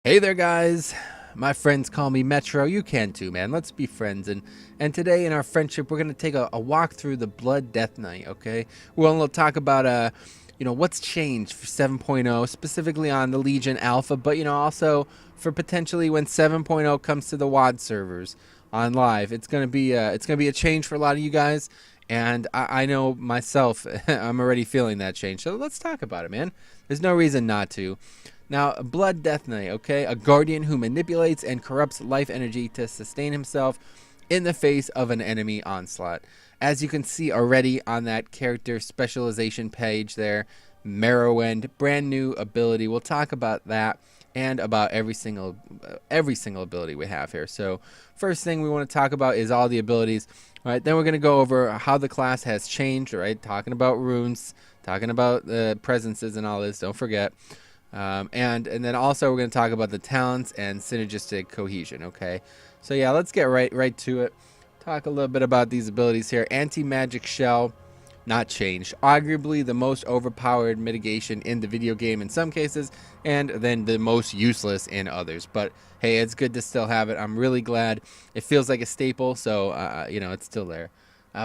Hey there, guys. My friends call me Metro. You can too, man. Let's be friends. And today in our friendship, we're gonna take a walk through the Blood Death Knight. Okay, we'll talk about what's changed for 7.0, specifically on the Legion Alpha, but also for potentially when 7.0 comes to the WoD servers on live. It's gonna be a change for a lot of you guys, and I know myself. I'm already feeling that change. So let's talk about it, man. There's no reason not to. Now, Blood Death Knight, okay? A guardian who manipulates and corrupts life energy to sustain himself in the face of an enemy onslaught. As you can see already on that character specialization page there, Merrowend, brand new ability. We'll talk about that and about every single ability we have here. So, first thing we want to talk about is all the abilities. All right, then we're going to go over how the class has changed, right? Talking about runes, talking about the presences and all this, don't forget. And then also we're going to talk about the talents and synergistic cohesion. Okay, so yeah, let's get right to it. Talk a little bit about these abilities here. Anti-magic shell, not changed. Arguably the most overpowered mitigation in the video game in some cases, and then the most useless in others. But hey, it's good to still have it. I'm really glad. It feels like a staple, so it's still there.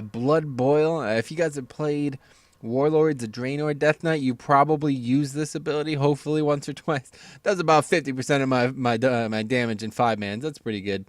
Blood boil. If you guys have played Warlords, a Draenor Death Knight, you probably use this ability, hopefully once or twice. Does about 50% of my damage in 5-mans. That's pretty good.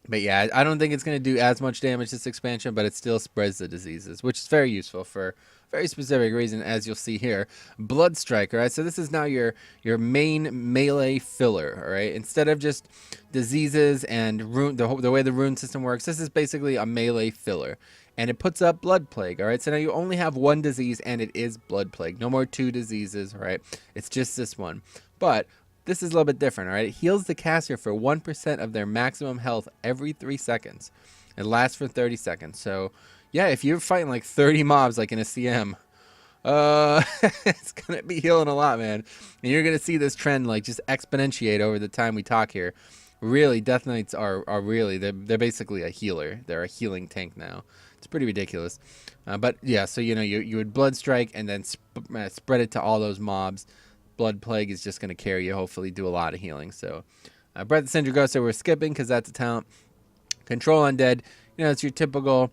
But yeah, I don't think it's going to do as much damage this expansion, but it still spreads the diseases, which is very useful for very specific reason, as you'll see here. Blood Strike, all right? So this is now your main melee filler, all right? Instead of just diseases and rune, the way the rune system works, this is basically a melee filler. And it puts up Blood Plague, all right? So now you only have one disease, and it is Blood Plague. No more two diseases, all right? It's just this one. But this is a little bit different, all right? It heals the caster for 1% of their maximum health every 3 seconds. It lasts for 30 seconds. So, yeah, if you're fighting like 30 mobs like in a CM, it's going to be healing a lot, man. And you're going to see this trend like just exponentiate over the time we talk here. Really, Death Knights are really, they're basically a healer. They're a healing tank now. It's pretty ridiculous. But yeah, so you would Blood Strike and then spread it to all those mobs. Blood Plague is just going to carry you, hopefully do a lot of healing. So Breath of Sindragosa we're skipping because that's a talent. Control Undead, it's your typical,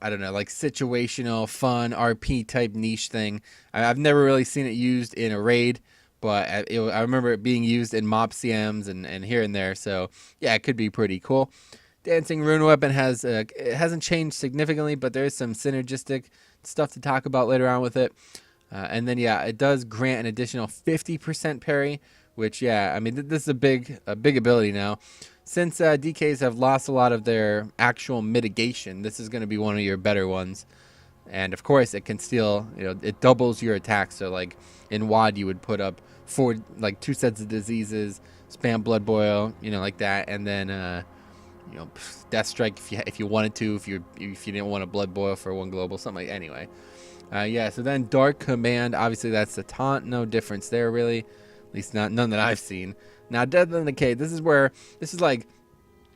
I don't know, like situational, fun, RP type niche thing. I've never really seen it used in a raid, but I remember it being used in mob CMs and here and there. So yeah, it could be pretty cool. Dancing Rune Weapon it hasn't changed significantly, but there's some synergistic stuff to talk about later on with it. And then yeah, it does grant an additional 50% parry, which yeah, I mean this is a big ability now. Since DKs have lost a lot of their actual mitigation, this is going to be one of your better ones. And of course, it can still, it doubles your attack. So like in WoD, you would put up 2 sets of diseases, spam Blood Boil, like that, and then Death Strike if you wanted to, if you didn't want a Blood Boil for 1 global, something like. Anyway, yeah. So then Dark Command, obviously that's the taunt, no difference there really, at least none that I've seen. Now Death and Decay, this is like,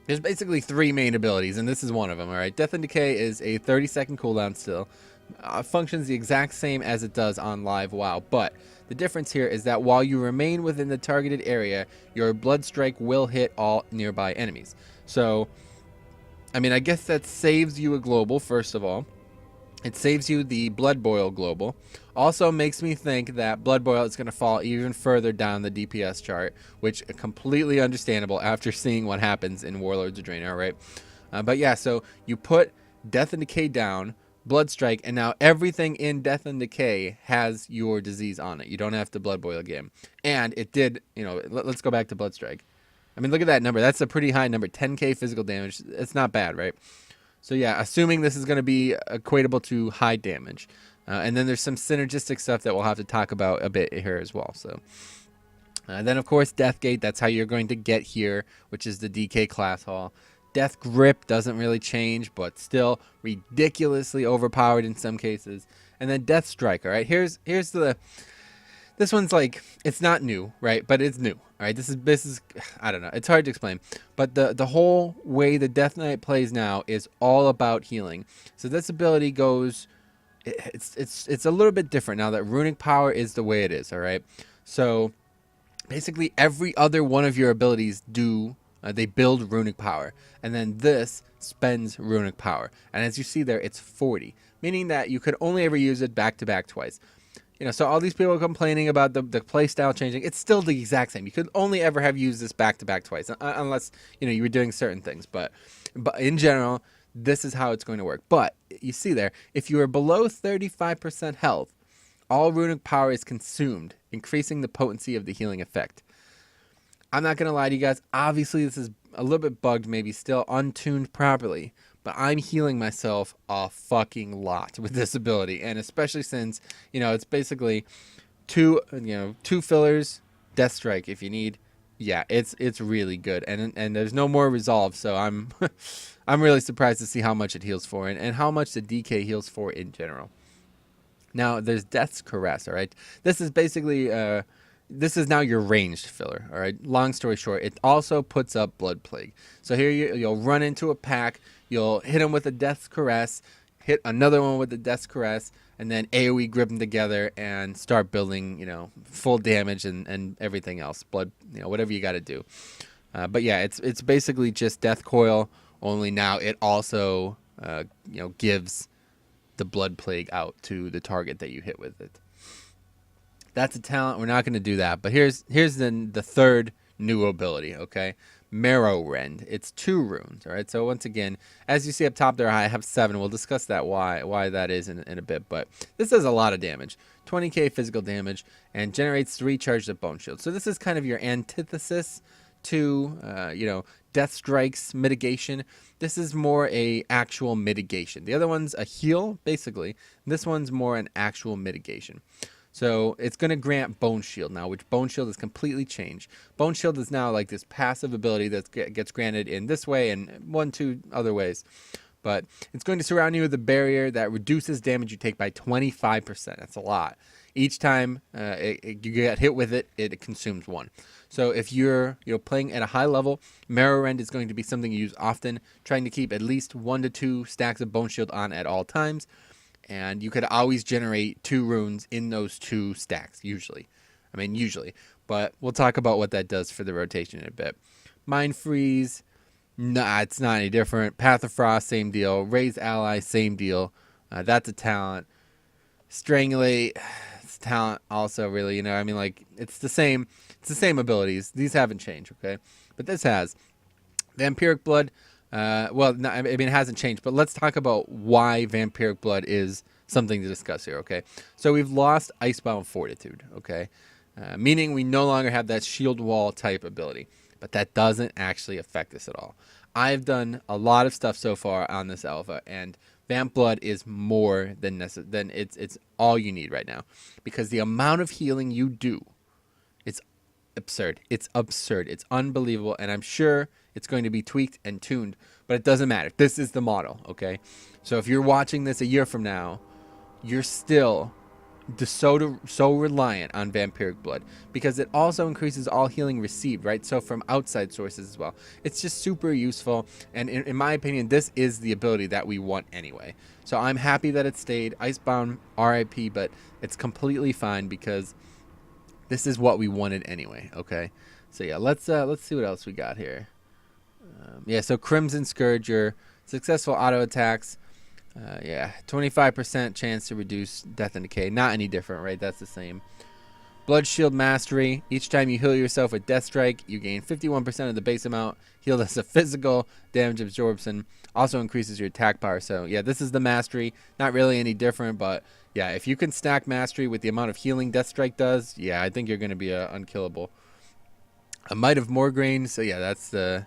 there's basically 3 main abilities, and this is one of them. All right, Death and Decay is a 30-second cooldown still. Functions the exact same as it does on live WoW, but the difference here is that while you remain within the targeted area, your Blood Strike will hit all nearby enemies. So, I mean, I guess that saves you a global, first of all. It saves you the Blood Boil global. Also makes me think that Blood Boil is going to fall even further down the DPS chart, which is completely understandable after seeing what happens in Warlords of Draenor, right? But yeah, so you put Death and Decay down, Blood Strike, and now everything in Death and Decay has your disease on it. You don't have to Blood Boil again. And it did, let's go back to Blood Strike. I mean, look at that number. That's a pretty high number. 10k physical damage. It's not bad, right? So yeah, assuming this is going to be equatable to high damage. And then there's some synergistic stuff that we'll have to talk about a bit here as well. So then, of course, Deathgate. That's how you're going to get here, which is the DK class hall. Death Grip doesn't really change, but still ridiculously overpowered in some cases. And then Death Strike, all right? Here's the... This one's like, it's not new, right? But it's new, all right? This is I don't know. It's hard to explain. But the whole way the Death Knight plays now is all about healing. So this ability goes... It's a little bit different now that runic power is the way it is, all right? So basically every other one of your abilities do they build runic power, and then this spends runic power. And as you see there, it's 40, meaning that you could only ever use it back to back twice. So all these people complaining about the play style changing, it's still the exact same. You could only ever have used this back to back twice, unless you were doing certain things. But in general, this is how it's going to work. But you see there, if you are below 35% health, all runic power is consumed, increasing the potency of the healing effect. I'm not going to lie to you guys. Obviously, this is a little bit bugged, maybe still untuned properly. But I'm healing myself a fucking lot with this ability. And especially since, it's basically two fillers, Death Strike if you need. Yeah, it's really good. And there's no more resolve. So I'm I'm really surprised to see how much it heals for and how much the DK heals for in general. Now, there's Death's Caress, all right? This is basically, this is now your ranged filler, all right? Long story short, it also puts up Blood Plague. So here you'll run into a pack, you'll hit them with a Death's Caress, hit another one with the Death's Caress, and then AoE grip them together and start building, full damage and everything else. Blood, whatever you got to do. But yeah, it's basically just Death Coil, only now it also, gives the Blood Plague out to the target that you hit with it. That's a talent. We're not going to do that. But here's then the third new ability, okay? Marrow Rend. It's 2 runes, all right? So once again, as you see up top there, I have 7. We'll discuss that why that is in a bit. But this does a lot of damage. 20k physical damage and generates 3 charges of Bone Shield. So this is kind of your antithesis to, Death Strike's mitigation. This is more a actual mitigation. The other one's a heal, basically. This one's more an actual mitigation. So it's going to grant Bone Shield now, which Bone Shield is completely changed. Bone Shield is now like this passive ability that gets granted in this way and 2 other ways. But it's going to surround you with a barrier that reduces damage you take by 25%. That's a lot. Each time you get hit with it, it consumes 1. So if you're playing at a high level, Marrow Rend is going to be something you use often, trying to keep at least 1 to 2 stacks of Bone Shield on at all times. And you could always generate 2 runes in those 2 stacks, usually. But we'll talk about what that does for the rotation in a bit. Mind Freeze, nah, it's not any different. Path of Frost, same deal. Raise Ally, same deal. That's a talent. Strangulate, it's talent also, really. It's the same. It's the same abilities. These haven't changed, okay? But this has. Vampiric Blood, it hasn't changed, but let's talk about why Vampiric Blood is something to discuss here, okay? So we've lost Icebound Fortitude, okay? Meaning we no longer have that shield wall type ability, but that doesn't actually affect us at all. I've done a lot of stuff so far on this alpha, and Vamp Blood is more than necessary. It's all you need right now, because the amount of healing you do, it's absurd. It's absurd. It's unbelievable, and I'm sure it's going to be tweaked and tuned, but it doesn't matter. This is the model, okay? So if you're watching this a year from now, you're still so reliant on Vampiric Blood, because it also increases all healing received, right? So from outside sources as well. It's just super useful, and in my opinion, this is the ability that we want anyway. So I'm happy that it stayed. Icebound, RIP, but it's completely fine because this is what we wanted anyway, okay? So yeah, let's see what else we got here. So Crimson Scourge, your successful auto attacks. 25% chance to reduce death and decay. Not any different, right? That's the same. Blood Shield Mastery. Each time you heal yourself with Death Strike, you gain 51% of the base amount healed as a physical damage absorption. Also increases your attack power. So yeah, this is the mastery. Not really any different, but yeah, if you can stack mastery with the amount of healing Death Strike does, yeah, I think you're going to be unkillable. A Might of Morgraine. So yeah, that's the,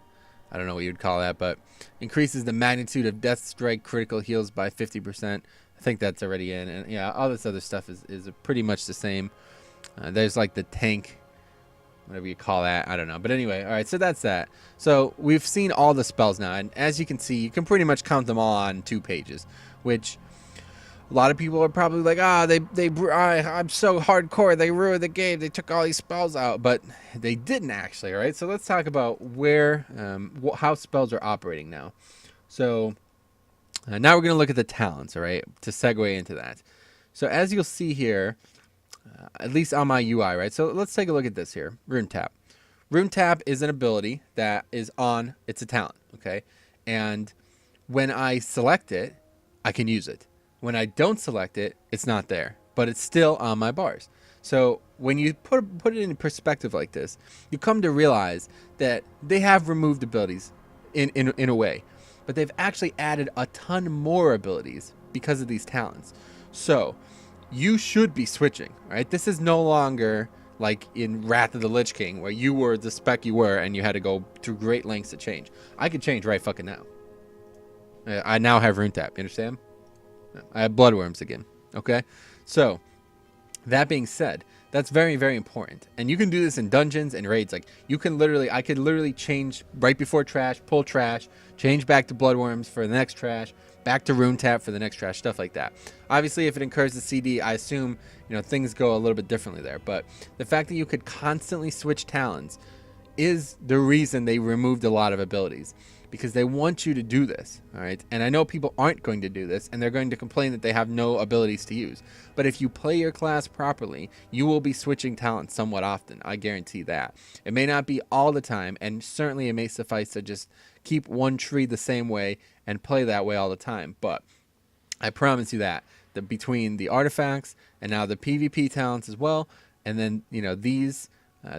I don't know what you'd call that, but increases the magnitude of Death Strike critical heals by 50%. I think that's already in. And yeah, all this other stuff is pretty much the same. There's like the tank, whatever you call that. I don't know. But anyway, all right, so that's that. So we've seen all the spells now. And as you can see, you can pretty much count them all on 2 pages, which a lot of people are probably like, I'm so hardcore. They ruined the game. They took all these spells out. But they didn't actually, all right? So let's talk about how spells are operating now. So now we're going to look at the talents, all right, to segue into that. So as you'll see here, at least on my UI, right? So let's take a look at this here. Rune Tap. Rune Tap is an ability that is on, it's a talent, okay? And when I select it, I can use it. When I don't select it, it's not there, but it's still on my bars. So when you put it in perspective like this, you come to realize that they have removed abilities in a way, but they've actually added a ton more abilities because of these talents. So you should be switching, right? This is no longer like in Wrath of the Lich King, where you were the spec you were and you had to go through great lengths to change. I could change right fucking now. I now have Rune Tap, you understand? I have Bloodworms again, okay? So, that being said, that's very, very important. And you can do this in dungeons and raids. Like, you can literally, I could literally change right before trash, pull trash, change back to Bloodworms for the next trash, back to Rune Tap for the next trash, stuff like that. Obviously, if it incurs the CD, I assume, things go a little bit differently there. But the fact that you could constantly switch talents is the reason they removed a lot of abilities, because they want you to do this, all right? And I know people aren't going to do this, and they're going to complain that they have no abilities to use. But if you play your class properly, you will be switching talents somewhat often. I guarantee that. It may not be all the time, and certainly it may suffice to just keep one tree the same way and play that way all the time. But I promise you that between the artifacts and now the PvP talents as well, and then, these...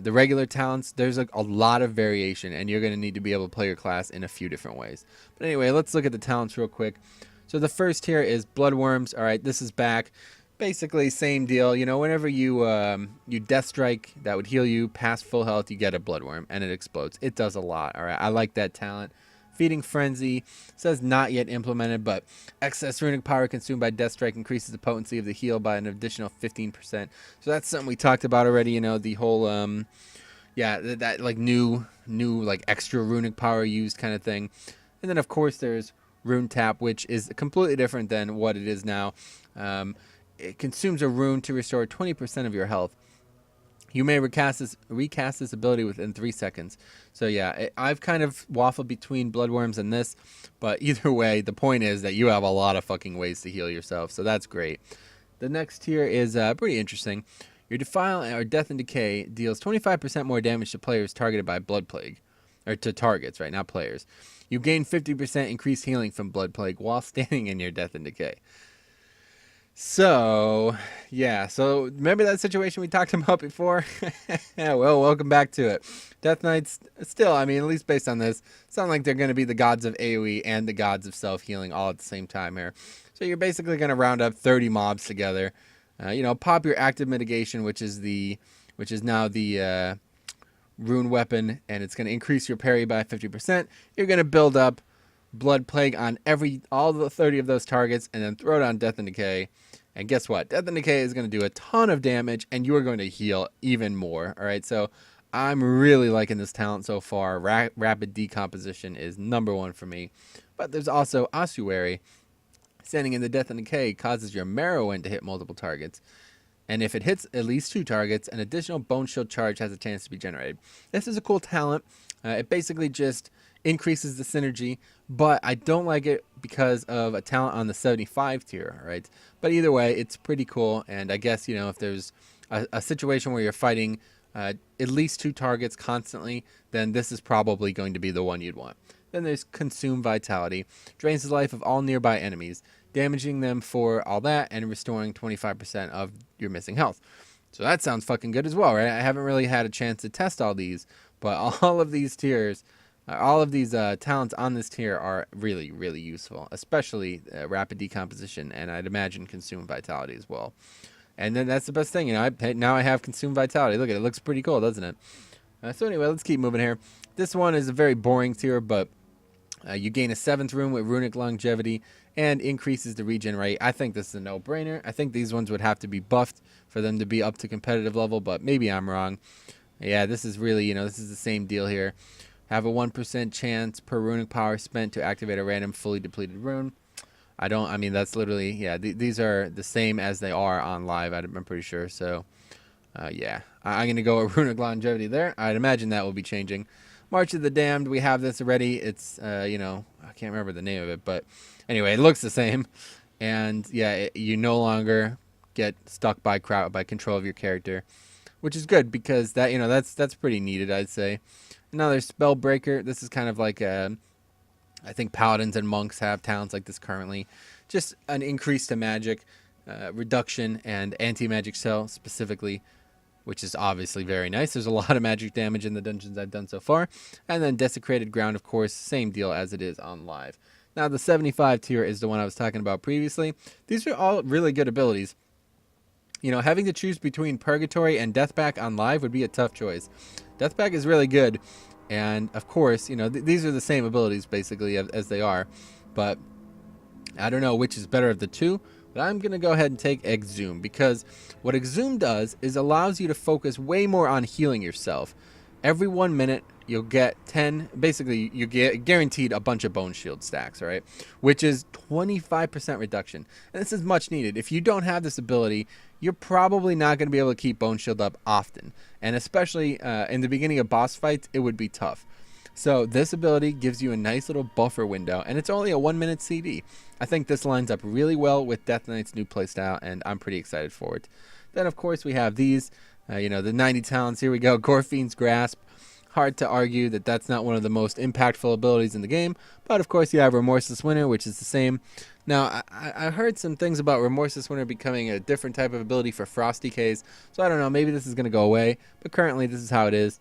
the regular talents, there's a lot of variation, and you're going to need to be able to play your class in a few different ways. But anyway, let's look at the talents real quick. So the first here is Bloodworms. All right, this is back. Basically, same deal. Whenever you Death Strike, that would heal you past full health, you get a Bloodworm, and it explodes. It does a lot. All right, I like that talent. Feeding Frenzy says not yet implemented, but excess runic power consumed by Death Strike increases the potency of the heal by an additional 15%. So that's something we talked about already. The whole that like new like extra runic power used kind of thing. And then of course there's Rune Tap, which is completely different than what it is now. It consumes a rune to restore 20% of your health. You may recast this ability within 3 seconds. So yeah, I've kind of waffled between Bloodworms and this, but either way, the point is that you have a lot of fucking ways to heal yourself, so that's great. The next tier is pretty interesting. Your Defile or Death and Decay deals 25% more damage to players targeted by Blood Plague. Or to targets, right, not players. You gain 50% increased healing from Blood Plague while standing in your Death and Decay. So, yeah, so remember that situation we talked about before? Well, welcome back to it. Death Knights, still, I mean, at least based on this, sound like they're going to be the gods of AoE and the gods of self-healing all at the same time here. So you're basically going to round up 30 mobs together. Pop your active mitigation, which is now the rune weapon, and it's going to increase your parry by 50%. You're going to build up Blood Plague on all the 30 of those targets, and then throw down Death and Decay. And guess what? Death and Decay is going to do a ton of damage, and you are going to heal even more. All right, so I'm really liking this talent so far. Rapid Decomposition is #1 for me. But there's also Ossuary. Standing in the Death and Decay causes your Marrowwind to hit multiple targets. And if it hits at least 2 targets, an additional Bone Shield charge has a chance to be generated. This is a cool talent. It basically just increases the synergy, but I don't like it because of a talent on the 75 tier, right? But either way, it's pretty cool, and I guess, if there's a situation where you're fighting at least 2 targets constantly, then this is probably going to be the one you'd want. Then there's Consume Vitality. Drains the life of all nearby enemies, damaging them for all that and restoring 25% of your missing health. So that sounds fucking good as well, right? I haven't really had a chance to test all these, but all of these tiers... all of these talents on this tier are really, really useful, especially Rapid Decomposition, and I'd imagine Consume Vitality as well. And then that's the best thing, now I have Consume Vitality. Look at it, it looks pretty cool, doesn't it? So anyway, let's keep moving here. This one is a very boring tier, but you gain a 7th rune with Runic Longevity and increases the regen rate. I think this is a no-brainer. I think these ones would have to be buffed for them to be up to competitive level, but maybe I'm wrong. Yeah, this is really, this is the same deal here. Have a 1% chance per runic power spent to activate a random fully depleted rune. That's literally, yeah, these are the same as they are on live, I'm pretty sure. So, yeah, I'm going to go with Runic Longevity there. I'd imagine that will be changing. March of the Damned, we have this already. It's, I can't remember the name of it, but anyway, it looks the same. And, yeah, you no longer get stuck by control of your character, which is good because that that's pretty needed, I'd say. Another spell breaker. This is kind of like I think paladins and monks have talents like this currently. Just an increase to magic, reduction, and anti-magic cell specifically, which is obviously very nice. There's a lot of magic damage in the dungeons I've done so far. And then desecrated ground, of course, same deal as it is on live. Now the 75 tier is the one I was talking about previously. These are all really good abilities. You know, having to choose between Purgatory and Deathback on live would be a tough choice. Deathback is really good, and of course, you know, these are the same abilities basically as they are, but I don't know which is better of the two, but I'm going to go ahead and take Exhume, because what Exhume does is allows you to focus way more on healing yourself. Every 1 minute, you'll get 10, basically, you get guaranteed a bunch of bone shield stacks, all right? Which is 25% reduction. And this is much needed. If you don't have this ability, you're probably not going to be able to keep bone shield up often. And especially in the beginning of boss fights, it would be tough. So this ability gives you a nice little buffer window, and it's only a 1 minute CD. I think this lines up really well with Death Knight's new playstyle, and I'm pretty excited for it. Then, of course, we have these. You know, the 90 talents. Here we go. Gorfine's Grasp. Hard to argue that that's not one of the most impactful abilities in the game. But, of course, you have Remorseless Winter, which is the same. Now, I heard some things about Remorseless Winter becoming a different type of ability for Frosty K's. So, I don't know. Maybe this is going to go away. But currently, this is how it is.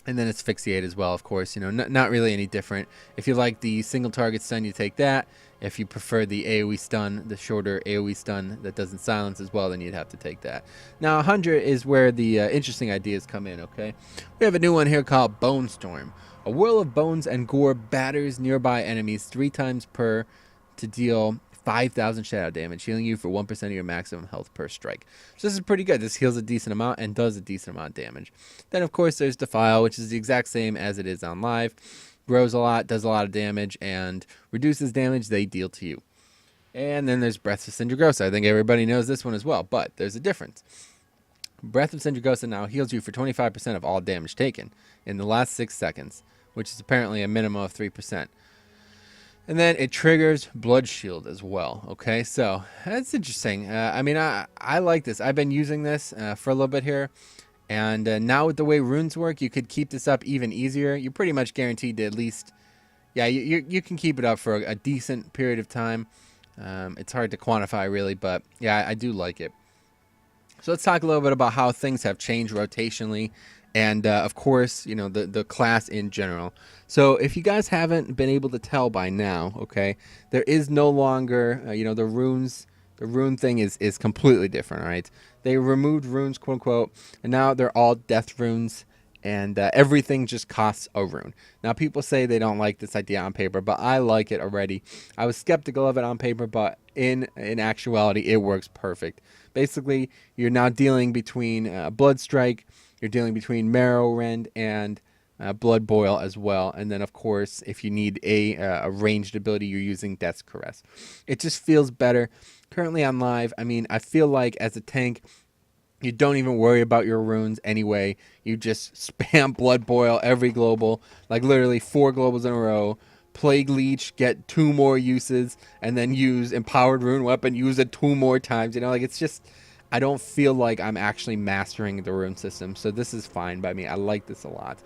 And then Asphyxiate as well, of course. You know, not really any different. If you like the single target stun, you take that. If you prefer the AoE stun, the shorter AoE stun that doesn't silence as well, then you'd have to take that. Now, 100 is where the interesting ideas come in, okay? We have a new one here called Bone Storm. A whirl of bones and gore batters nearby enemies 3 times per to deal 5,000 shadow damage, healing you for 1% of your maximum health per strike. So this is pretty good. This heals a decent amount and does a decent amount of damage. Then, of course, there's Defile, which is the exact same as it is on live. Grows a lot, does a lot of damage, and reduces damage they deal to you. And then there's Breath of Sindragosa. I think everybody knows this one as well, but there's a difference. Breath of Sindragosa now heals you for 25% of all damage taken in the last 6 seconds, which is apparently a minimum of 3%. And then it triggers Blood Shield as well, okay? So that's interesting. I mean, I like this. I've been using this for a little bit here. And now with the way runes work, you could keep this up even easier. You're pretty much guaranteed to at least, yeah, you can keep it up for a decent period of time. It's hard to quantify really, but yeah, I do like it. So let's talk a little bit about how things have changed rotationally, and of course, you know, the class in general. So if you guys haven't been able to tell by now, okay, there is no longer, you know, the runes. The rune thing is completely different, right? They removed runes, quote unquote, and now they're all death runes, and everything just costs a rune. Now, people say they don't like this idea on paper, but I like it already. I was skeptical of it on paper, but in actuality, it works perfect. Basically, you're now dealing between Blood Strike, you're dealing between Marrow Rend, and Blood Boil as well. And then, of course, if you need a ranged ability, you're using Death's Caress. It just feels better. Currently on live, I mean, I feel like as a tank, you don't even worry about your runes anyway. You just spam Blood Boil every global, like literally 4 globals in a row. Plague Leech, get 2 more uses, and then use Empowered Rune Weapon, use it 2 more times. You know, like, it's just, I don't feel like I'm actually mastering the rune system. So this is fine by me. I like this a lot.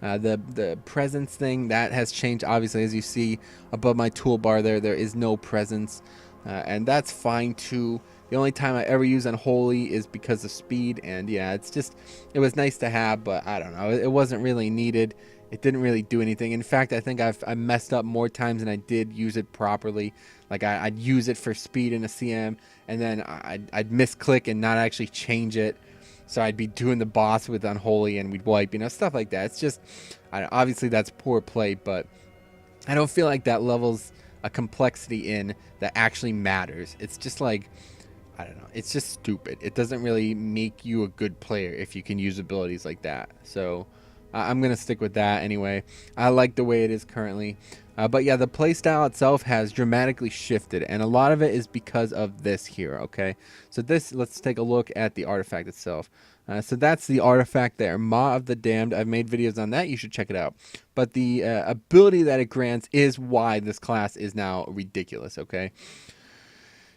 The presence thing, that has changed, obviously, as you see above my toolbar there is no presence. And that's fine too. The only time I ever use Unholy is because of speed, and yeah, it's just, it was nice to have, but I don't know, it wasn't really needed. It didn't really do anything. In fact, I think I messed up more times than I did use it properly. Like, I'd use it for speed in a CM, and then I'd misclick and not actually change it. So I'd be doing the boss with Unholy and we'd wipe, you know, stuff like that. It's just, obviously that's poor play, but I don't feel like that levels a complexity in that actually matters. It's just like, I don't know, it's just stupid. It doesn't really make you a good player if you can use abilities like that. So I'm gonna stick with that anyway. I like the way it is currently, but yeah, the playstyle itself has dramatically shifted, and a lot of it is because of this here. Okay, so this, let's take a look at the artifact itself. So that's the artifact there, Maw of the Damned. I've made videos on that, you should check it out. But the ability that it grants is why this class is now ridiculous. Okay,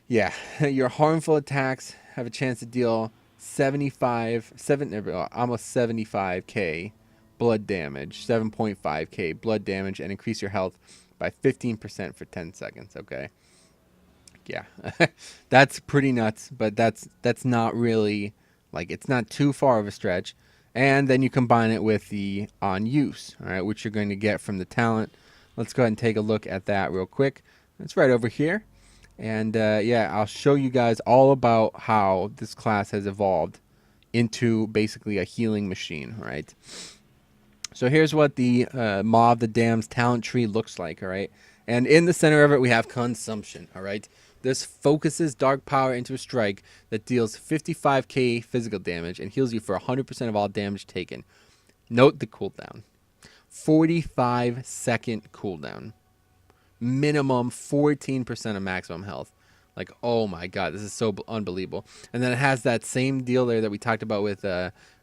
yeah, your harmful attacks have a chance to deal 75k blood damage, 7.5k blood damage, and increase your health by 15% for 10 seconds. Okay. Yeah, that's pretty nuts, but that's not really, like, it's not too far of a stretch. And then you combine it with the on use, all right, which you're going to get from the talent. Let's go ahead and take a look at that real quick. It's right over here. And yeah, I'll show you guys all about how this class has evolved into basically a healing machine, right? So here's what the Maw of the Dam's talent tree looks like, all right? And in the center of it, we have consumption, all right? This focuses dark power into a strike that deals 55k physical damage and heals you for 100% of all damage taken. Note the cooldown. 45-second cooldown. Minimum 14% of maximum health. Like, oh my god, this is so unbelievable. And then it has that same deal there that we talked about with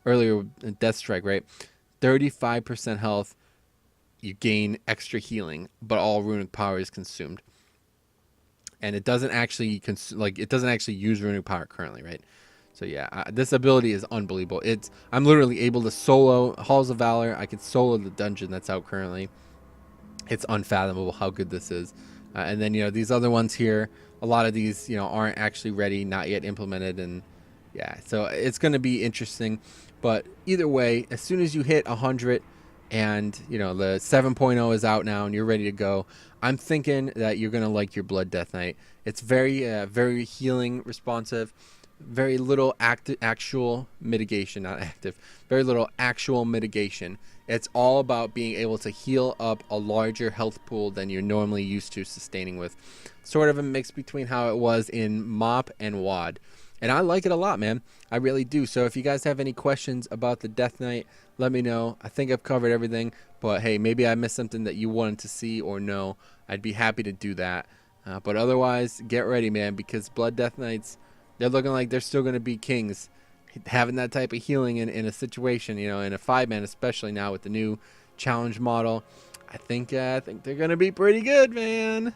earlier Death Strike, right? 35% health, you gain extra healing, but all runic power is consumed. And it doesn't actually use runic power currently, right? So yeah, this ability is unbelievable. I'm literally able to solo Halls of Valor. I can solo the dungeon that's out currently. It's unfathomable how good this is. And then, these other ones here, a lot of these, aren't actually ready, not yet implemented. And yeah, so it's going to be interesting. But either way, as soon as you hit 100 and, the 7.0 is out now and you're ready to go, I'm thinking that you're going to like your Blood Death Knight. It's very healing responsive. Very little actual mitigation, not active. Very little actual mitigation. It's all about being able to heal up a larger health pool than you're normally used to sustaining with. Sort of a mix between how it was in MOP and WAD. And I like it a lot, man. I really do. So if you guys have any questions about the Death Knight, let me know. I think I've covered everything. But hey, maybe I missed something that you wanted to see or know. I'd be happy to do that. But otherwise, get ready, man, because Blood Death Knights, they're looking like they're still going to be kings. Having that type of healing in a situation, in a 5-man, especially now with the new challenge model, I think they're going to be pretty good, man.